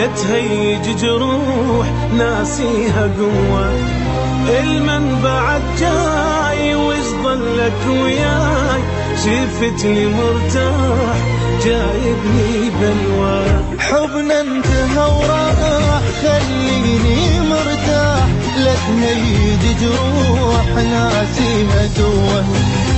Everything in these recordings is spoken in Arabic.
لا تهيج جروح ناسيها قوة. المنبع جاي وش ظلك وياي، شفتني مرتاح جايبني بلوى. حبنا انتهى وراح خليني مرتاح، لا تهيج جروح ناسيها قوة.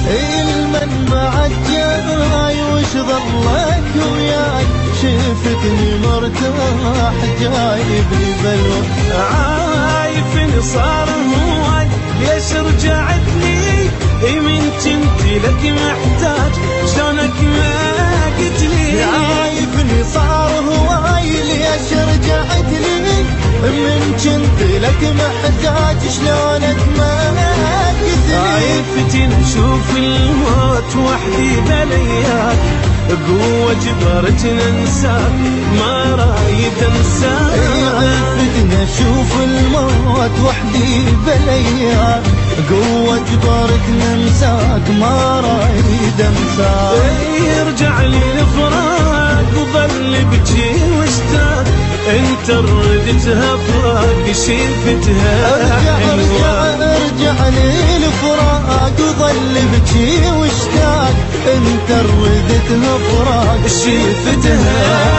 المنبع جاي وش ظلك وياي، شفتني مرتاح جايبني بلوى. عايفني صار هواي ليش رجعت لي، من كنت لك محتاج شلونك ما قلت لي. عايفني صار هواي ليش رجعت لي، من كنت لك محتاج شلونك ما قلت لي. عايفتني اشوف الموت وحدي بلياك، قوة جبرتني انساك ما رايد انساك. عايفتني اشوف الموت وحدي بلياك، قوة جبرتني انساك ما رايد انساك. يرجع لي الفراق وظل بجي واشتاق، انت ردتها فراق شفتها ارجع لي الفراق وظل بجي واشتاق، انت ردتها فراق شفتها